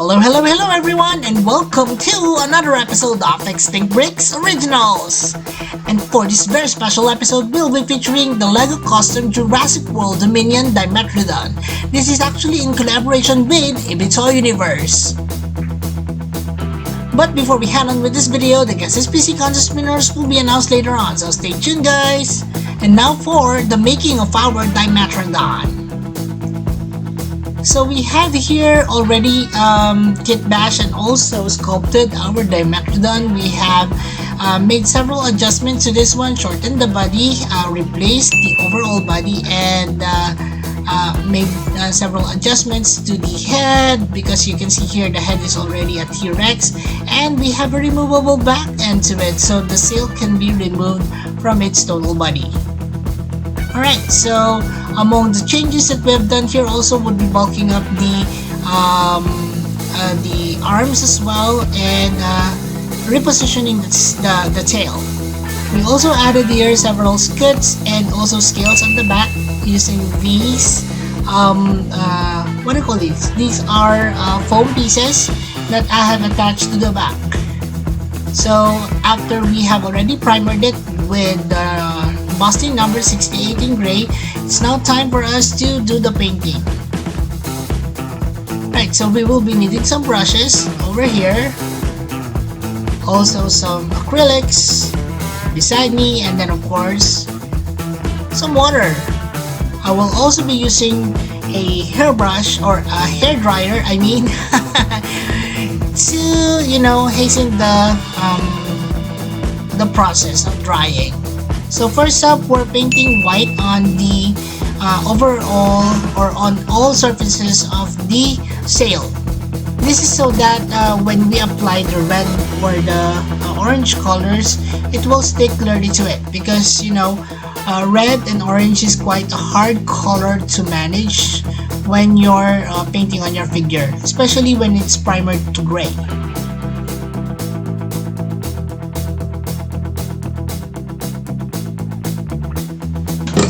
Hello everyone, and welcome to another episode of Extinct Bricks Originals. And for this very special episode, we'll be featuring the LEGO custom Jurassic World Dominion Dimetrodon. This is actually in collaboration with Ibito Universe. But before we head on with this video, the guest PC contest winners will be announced later on, so stay tuned guys. And now for the making of our Dimetrodon. So we have here already kit bashed and also sculpted our Dimetrodon. We have made several adjustments to this one, shortened the body, replaced the overall body, and made several adjustments to the head, because you can see here the head is already a T-Rex, and we have a removable back end to it, so the sail can be removed from its total body. Alright, so among the changes that we have done here also would be bulking up the arms as well, and repositioning the tail. We also added here several skirts and also scales on the back using these what do you call these? These are foam pieces that I have attached to the back. So after we have already primered it with embossing number 68 in gray, it's now time for us to do the painting. Right, so we will be needing some brushes over here, also some acrylics beside me, and then of course some water. I will also be using a hairbrush or a hair dryer, I mean, to hasten the process of drying. So first up, we're painting white on the overall or on all surfaces of the sail. This is so that when we apply the red or the orange colors, it will stick clearly to it, because red and orange is quite a hard color to manage when you're painting on your figure, especially when it's primered to gray.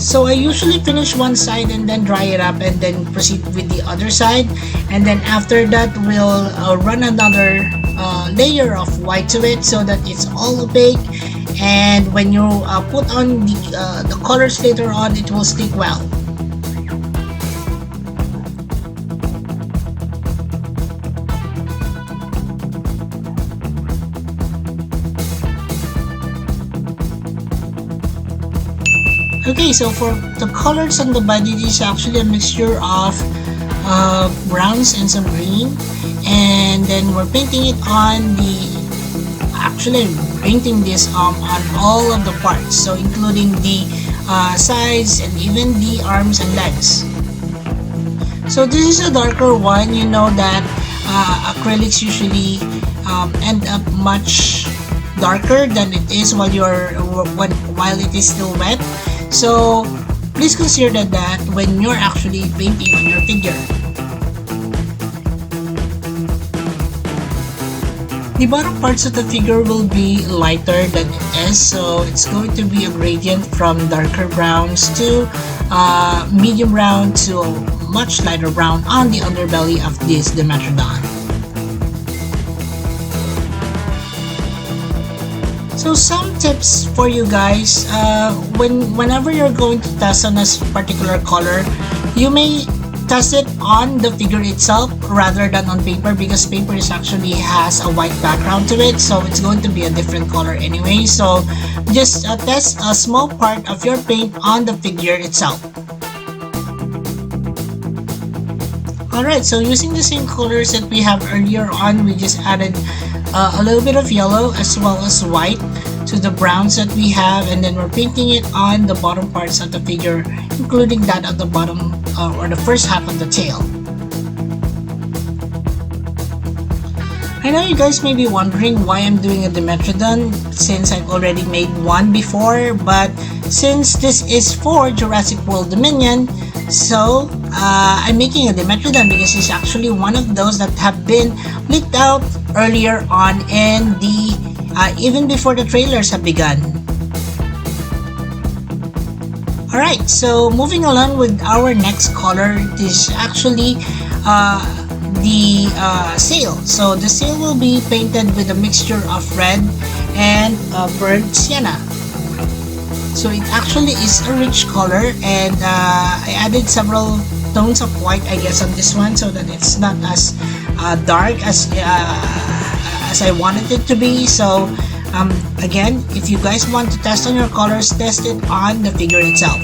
So I usually finish one side and then dry it up and then proceed with the other side, and then after that we'll run another layer of white to it so that it's all opaque, and when you put on the colors later on, it will stick well. Okay, so for the colors on the body, this is actually a mixture of browns and some green, and then we're painting it on painting this on all of the parts, so including the sides and even the arms and legs. So this is a darker one. You know that acrylics usually end up much darker than it is while it is still wet. So please consider that when you're actually painting on your figure. The bottom parts of the figure will be lighter than it is, so it's going to be a gradient from darker browns to medium brown to much lighter brown on the underbelly of this Dimetrodon. So some tips for you guys, whenever you're going to test on a particular color, you may test it on the figure itself rather than on paper, because paper actually has a white background to it, so it's going to be a different color anyway. So just test a small part of your paint on the figure itself. Alright, so using the same colors that we have earlier on, we just added a little bit of yellow as well as white to the browns that we have, and then we're painting it on the bottom parts of the figure, including that at the bottom or the first half of the tail. I know you guys may be wondering why I'm doing a Dimetrodon, since I've already made one before, but since this is for Jurassic World Dominion, so I'm making a Dimetrodon because it's actually one of those that have been leaked out earlier on in the even before the trailers have begun. Alright, so moving along with our next color, this is actually the sail. So the sail will be painted with a mixture of red and burnt sienna. So it actually is a rich color, and I added several tones of white, I guess, on this one, so that it's not as dark as I wanted it to be. So again, if you guys want to test on your colors, test it on the figure itself.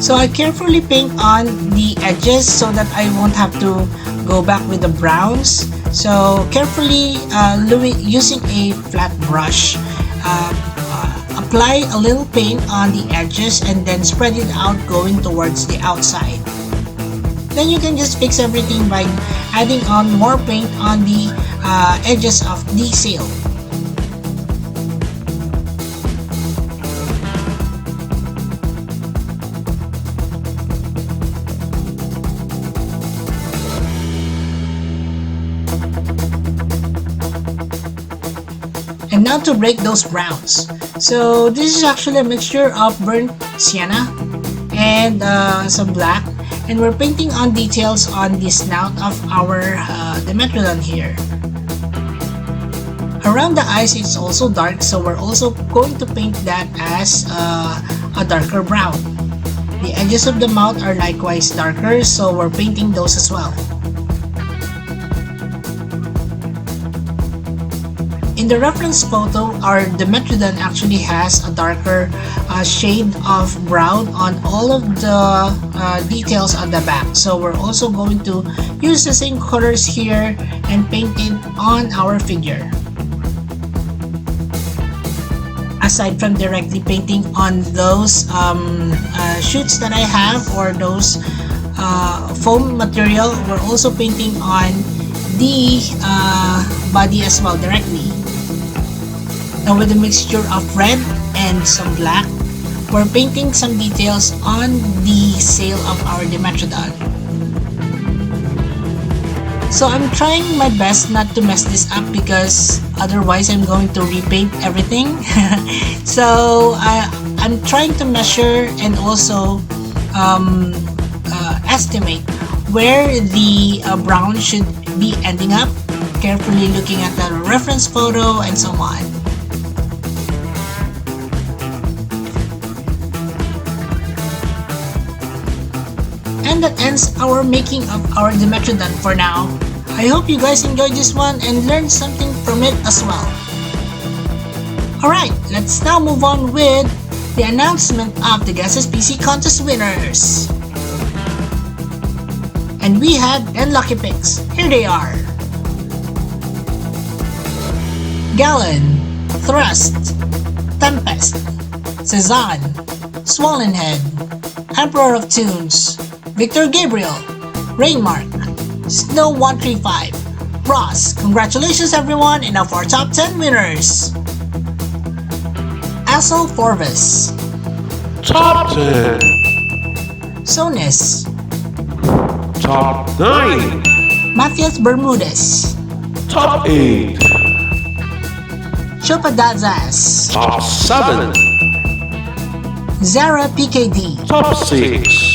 So I carefully paint on the edges so that I won't have to go back with the browns. So carefully using a flat brush, apply a little paint on the edges and then spread it out going towards the outside. Then you can just fix everything by adding on more paint on the edges of the sail. And now to break those browns. So this is actually a mixture of burnt sienna and some black, and we're painting on details on the snout of our Dimetrodon here. Around the eyes it's also dark, so we're also going to paint that as a darker brown. The edges of the mouth are likewise darker, so we're painting those as well. In the reference photo, our Dimetrodon actually has a darker shade of brown on all of the details on the back. So we're also going to use the same colors here and paint it on our figure. Aside from directly painting on those shoots that I have, or those foam material, we're also painting on the body as well directly. Now with a mixture of red and some black, we're painting some details on the sail of our Dimetrodon. So I'm trying my best not to mess this up, because otherwise I'm going to repaint everything. So I'm trying to measure and also estimate where the brown should be ending up, carefully looking at the reference photo and so on. And that ends our making of our Dimetrodon for now. I hope you guys enjoyed this one and learned something from it as well. Alright, let's now move on with the announcement of the Guess SPC contest winners. And we had 10 lucky picks. Here they are: Gallon, Thrust, Tempest, Cezanne, Swollenhead, Emperor of Tunes, Victor Gabriel, Rainmark, Snow135, Ross. Congratulations everyone, and now for our top 10 winners. Assel Forvis, Top 10. Sonis, Top 9. Matthias Bermudez, Top 8. Chopadazas, Top 7. Zara PKD, Top 6.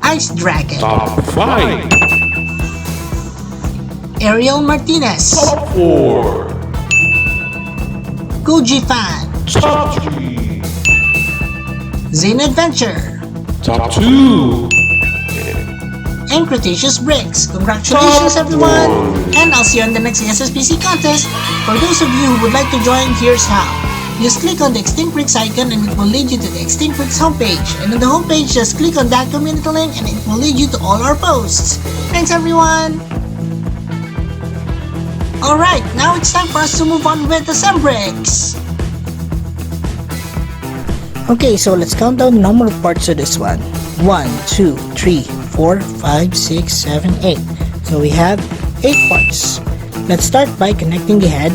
Ice Dragon, Top 5. Ariel Martinez, Top 4. Guji Fan, Top 3. Zane Adventure, Top 2. and Cretaceous Bricks. Congratulations Top everyone! 1. And I'll see you on the next SSPC contest. For those of you who would like to join, here's how. Just click on the Extinct Bricks icon and it will lead you to the Extinct Bricks homepage. And on the homepage, just click on that community link and it will lead you to all our posts. Thanks everyone! Alright, now it's time for us to move on with the Sembricks. Okay, so let's count down the number of parts of this one. 1, 2, 3, 4, 5, 6, 7, 8. So we have 8 parts. Let's start by connecting the head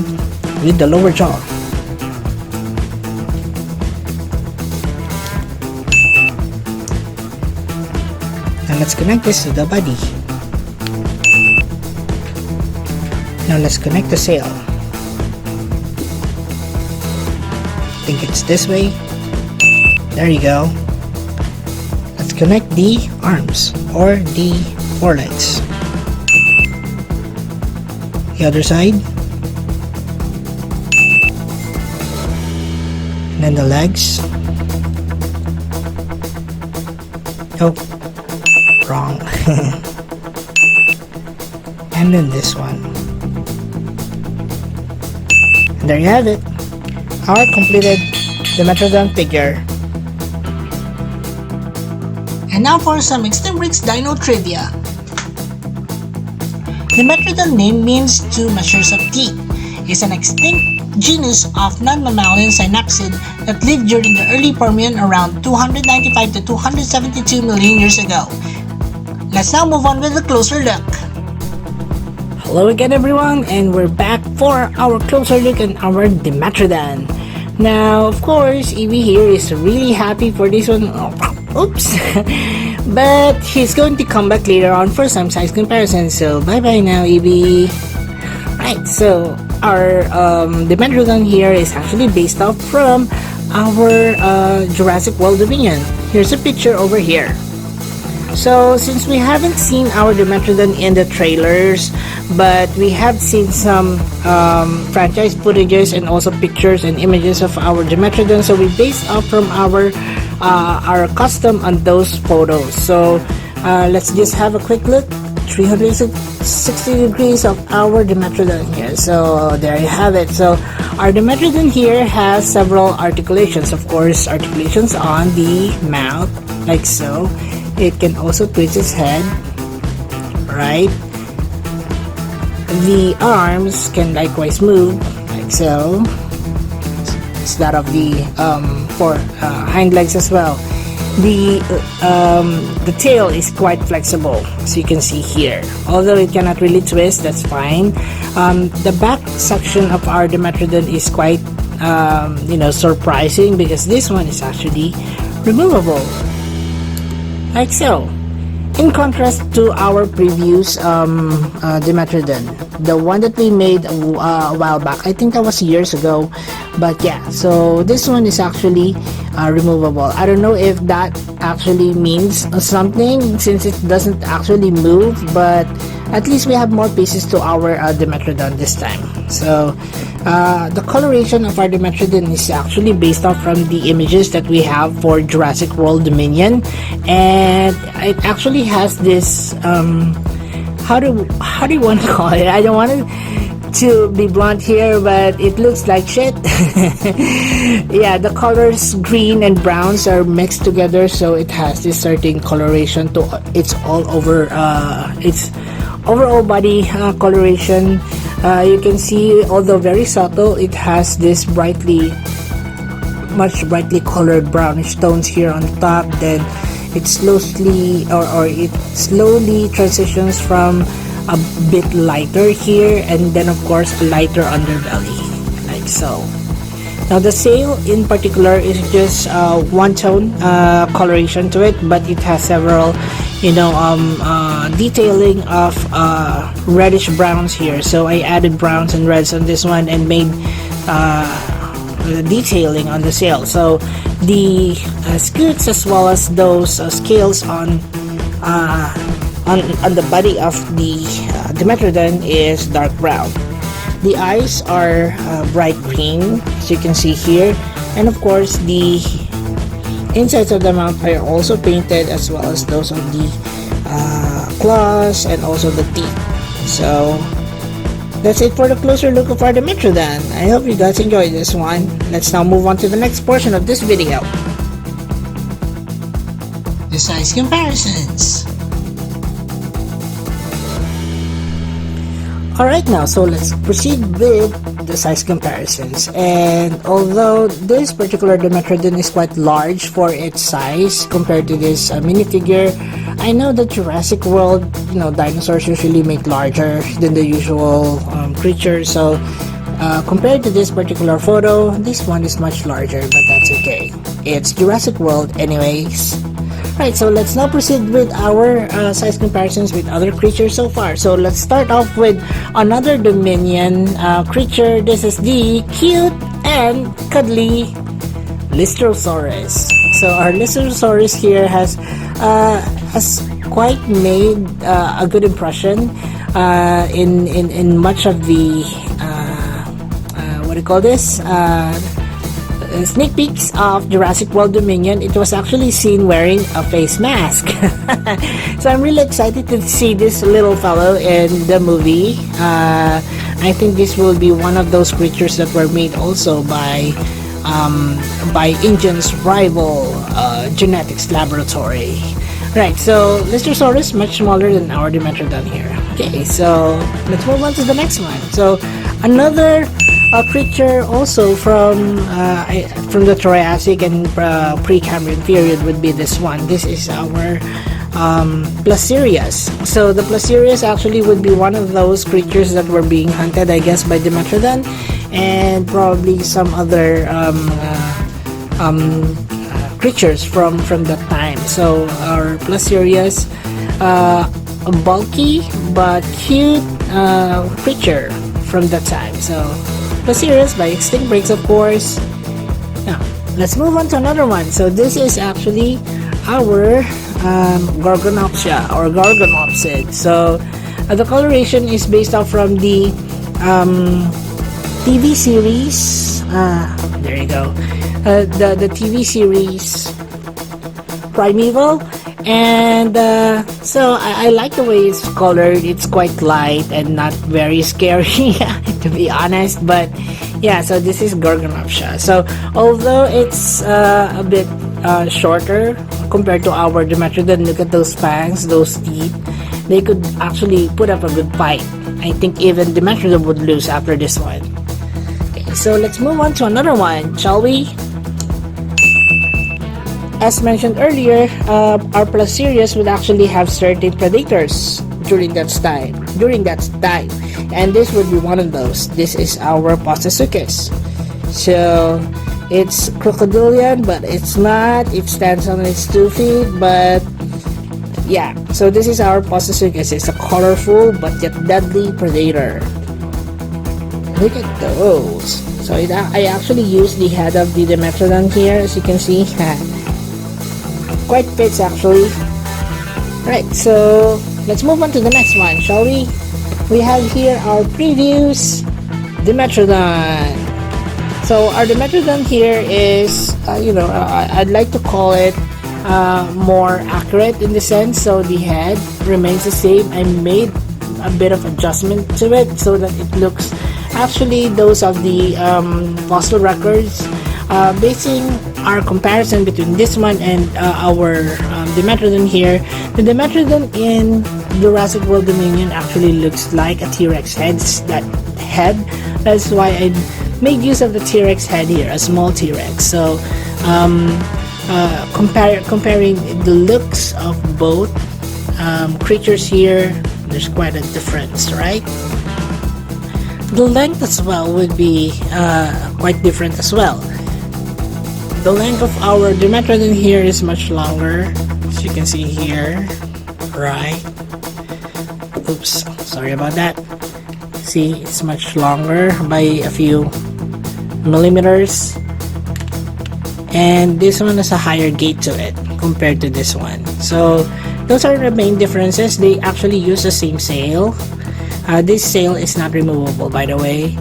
with the lower jaw. Now let's connect this to the body. Now let's connect the sail. I think it's this way. There you go. Let's connect the arms or the forelegs. The other side. And then the legs. Oh, wrong. And then this one. And there you have it. Our completed Dimetrodon figure. And now for some Extreme Bricks Dino Trivia. Dimetrodon name means two measures of teeth. It's an extinct genus of non-mammalian synapsid that lived during the early Permian around 295 to 272 million years ago. Let's now move on with a closer look. Hello again everyone, and we're back for our closer look at our Dimetrodon. Now, of course, Evie here is really happy for this one. Oops. But he's going to come back later on for some size comparison. So bye bye now, Evie. Right, so our Dimetrodon here is actually based off from our Jurassic World Dominion. Here's a picture over here. So since we haven't seen our Dimetrodon in the trailers, but we have seen some franchise footages and also pictures and images of our Dimetrodon, so we based off from our custom on those photos. So let's just have a quick look. 360 degrees of our Dimetrodon here. So there you have it. So our Dimetrodon here has several articulations. Of course, articulations on the mouth, like so. It can also twist its head, right? The arms can likewise move, like so. It's that of the hind legs as well. The tail is quite flexible, as you can see here. Although it cannot really twist, that's fine. The back section of our Dimetrodon is quite, surprising, because this one is actually removable, like so. In contrast to our previous Dimetrodon, the one that we made a while back, I think that was years ago, but yeah, so this one is actually removable. I don't know if that actually means something, since it doesn't actually move, but at least we have more pieces to our Dimetrodon this time. So the coloration of our Dimetrodon is actually based off from the images that we have for Jurassic World Dominion, and it actually has this how do you want to call it? I don't want to be blunt here, but it looks like shit. Yeah, the colors green and browns are mixed together, so it has this certain coloration to its all over its overall body coloration. You can see, although very subtle, it has this much brightly colored brownish tones here on the top. Then it slowly it slowly transitions from a bit lighter here, and then of course a lighter underbelly, like so. Now the sail in particular is just one tone coloration to it, but it has several detailing of reddish browns here. So I added browns and reds on this one and made the detailing on the sail. So the scutes as well as those scales on the body of the Dimetrodon is dark brown. The eyes are bright green, as you can see here, and of course the insides of the mouth are also painted, as well as those of the claws and also the teeth. So that's it for the closer look of our Dimetrodon. I hope you guys enjoyed this one. Let's now move on to the next portion of this video, the size comparisons. Alright, now so let's proceed with the size comparisons. And although this particular Dimetrodon is quite large for its size compared to this minifigure, I know that Jurassic World, dinosaurs usually make larger than the usual creatures. So compared to this particular photo, this one is much larger, but that's okay. It's Jurassic World anyways. Right, so let's now proceed with our size comparisons with other creatures so far. So let's start off with another Dominion creature. This is the cute and cuddly Lystrosaurus. So our Lystrosaurus here has quite made a good impression in much of the what do you call this? Sneak peeks of Jurassic World Dominion. It was actually seen wearing a face mask. So I'm really excited to see this little fellow in the movie. I think this will be one of those creatures that were made also by Indian's rival genetics laboratory. Right, so Lystrosaurus much smaller than our Dimetrodon here. Okay, so let's move on to the next one. So another creature also from the Jurassic and Precambrian period would be this one. This is our Placerosaurus. So the Placerosaurus actually would be one of those creatures that were being hunted, I guess, by Dimetrodon and probably some other creatures from that time. So our Placerosaurus, a bulky but cute creature from that time. So Placerosaurus by extinct breaks, of course. Now let's move on to another one. So this is actually our Gorgonopsia or Gorgonopsid. So the coloration is based off from the TV series. There you go. The TV series Primeval, and so I like the way it's colored. It's quite light and not very scary to be honest, but yeah, so this is Gorgonopsia. So although it's a bit shorter compared to our Dimetrodon, look at those fangs, those teeth. They could actually put up a good fight. I think even Dimetrodon would lose after this one. Okay, so let's move on to another one, shall we? As mentioned earlier, our Placerosaurus would actually have certain predators during that time, and this would be one of those. This is our Placerosaurus. So it's Crocodilian, but it's not. It stands on its 2 feet, but yeah. So this is our Placerosaurus. It's a colorful but yet deadly predator. Look at those. So I actually used the head of the Dimetrodon here, as you can see. Quite fits actually. Right, so let's move on to the next one, shall we? We have here our previews Dimetrodon. So our Dimetrodon here is I'd like to call it more accurate in the sense. So the head remains the same. I made a bit of adjustment to it so that it looks actually those of the fossil records. Basing our comparison between this one and our Dimetrodon here, the Dimetrodon in Jurassic World Dominion actually looks like a T-Rex head. That's why I made use of the T-Rex head here, a small T-Rex. So comparing the looks of both creatures here, there's quite a difference, right? The length as well would be quite different as well. The length of our Dimetrodon here is much longer, as you can see here, right? Oops, sorry about that. See, it's much longer by a few millimeters, and this one has a higher gait to it compared to this one. So those are the main differences. They actually use the same sail. This sail is not removable, by the way.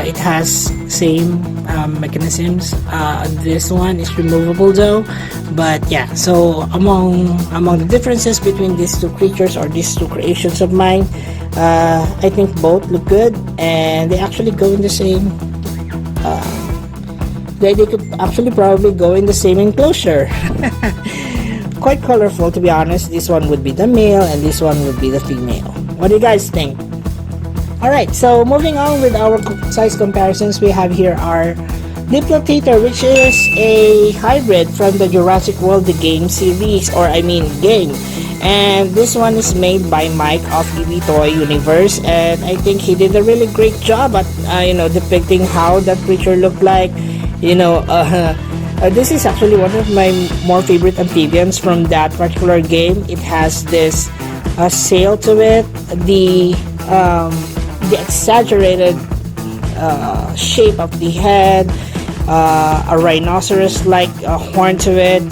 It has same mechanisms. This one is removable though, but yeah. So among the differences between these two creatures or these two creations of mine, I think both look good, and they actually go in the same. They could actually probably go in the same enclosure. Quite colorful, to be honest. This one would be the male, and this one would be the female. What do you guys think? Alright, so moving on with our size comparisons, we have here our Diplomator, which is a hybrid from the Jurassic World the game series, game. And this one is made by Mike of EV Toy Universe, and I think he did a really great job at depicting how that creature looked like. This is actually one of my more favorite amphibians from that particular game. It has this sail to it, the exaggerated shape of the head, a rhinoceros-like horn to it,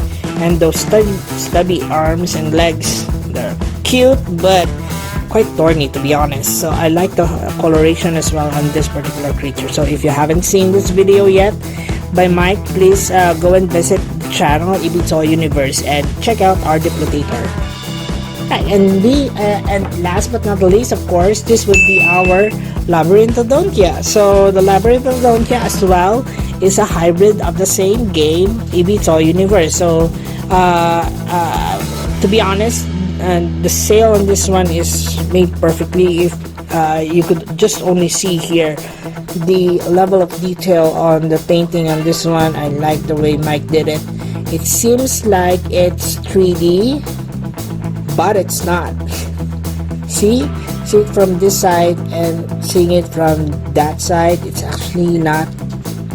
and those stubby arms and legs. They're cute, but quite thorny, to be honest. So I like the coloration as well on this particular creature. So if you haven't seen this video yet by Mike, please go and visit the channel Ibitoy Universe and check out our Diplotator. Right, and last but not the least, of course, this would be our Labyrinthodon. So the Labyrinthodon as well is a hybrid of the same game, Ibitoy Universe. So to be honest, the sale on this one is made perfectly. If you could just only see here the level of detail on the painting on this one. I like the way Mike did it. It seems like it's 3D, but it's not. See it from this side and seeing it from that side, it's actually not,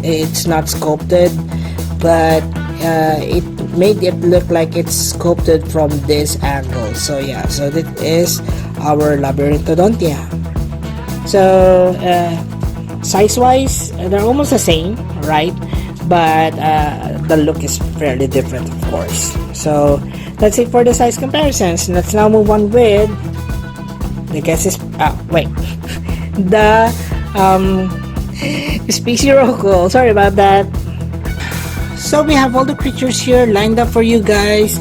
it's not sculpted, but it made it look like it's sculpted from this angle. So yeah, so that is our Labyrinthodon. So size wise, they're almost the same, right? But the look is fairly different, of course. So that's it for the size comparisons. Let's now move on with the guesses. Wait, the species roll call. Sorry about that. So we have all the creatures here lined up for you guys.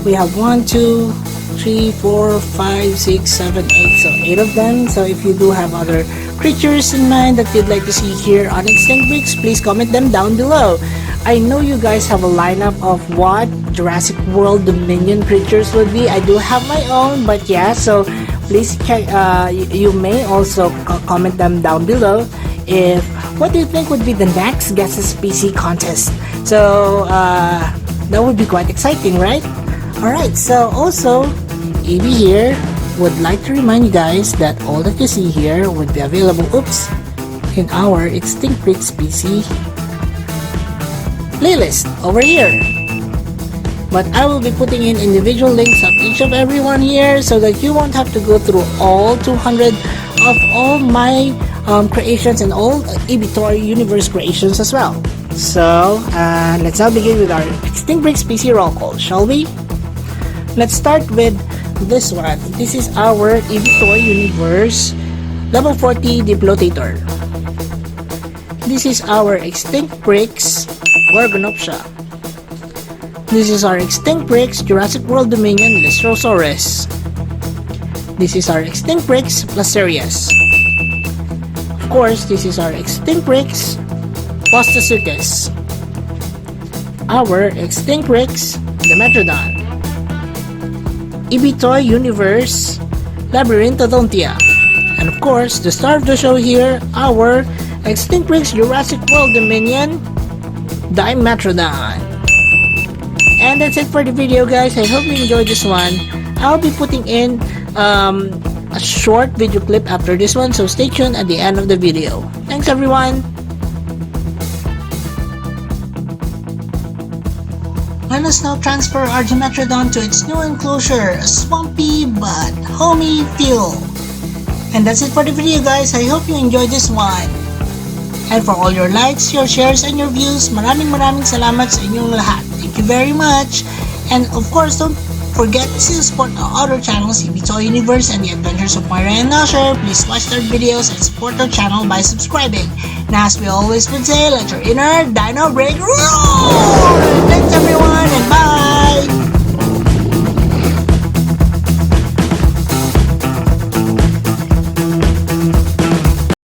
We have 1, 2, 3, 4, 5, 6, 7, 8. So 8 of them. So if you do have other creatures in mind that you'd like to see here on Extinct Bricks, please comment them down below. I know you guys have a lineup of what Jurassic World Dominion creatures would be. I do have my own, but yeah, so please check. You may also comment them down below. If what do you think would be the next guesses PC contest? So that would be quite exciting, right? Alright, so also AB here would like to remind you guys that all that you see here would be available in our Extinct Bricks PC playlist over here. But I will be putting in individual links of each of everyone here so that you won't have to go through all 200 of all my creations and all Ibitoy Universe creations as well. So let's now begin with our Extinct Bricks PC roll call, shall we? Let's start with this one. This is our Ibitoy Universe level 40 Diplotator. This is our Extinct Bricks Gorgonopsia. This is our Extinct Bricks Jurassic World Dominion Lystrosaurus. This is our Extinct Bricks Placerosaurus. Of course, this is our Extinct Bricks Placerosaurus. Our Extinct Bricks Dimetrodon. Ibitoy Universe Labyrinthodon. And of course, the star of the show here, our Extinct Bricks Jurassic World Dominion Dimetrodon. And that's it for the video, guys. I hope you enjoyed this one. I'll be putting in a short video clip after this one, so stay tuned at the end of the video. Thanks everyone. Let us now transfer our Dimetrodon to its new enclosure, a swampy but homey feel. And that's it for the video, guys. I hope you enjoyed this one. And for all your likes, your shares, and your views, maraming salamat sa inyong lahat. Thank you very much. And of course, don't forget to support our other channels, Ibitoy Universe and The Adventures of Moira and Nasher. Please watch their videos and support our channel by subscribing. And as we always would say, let your inner dino break roar!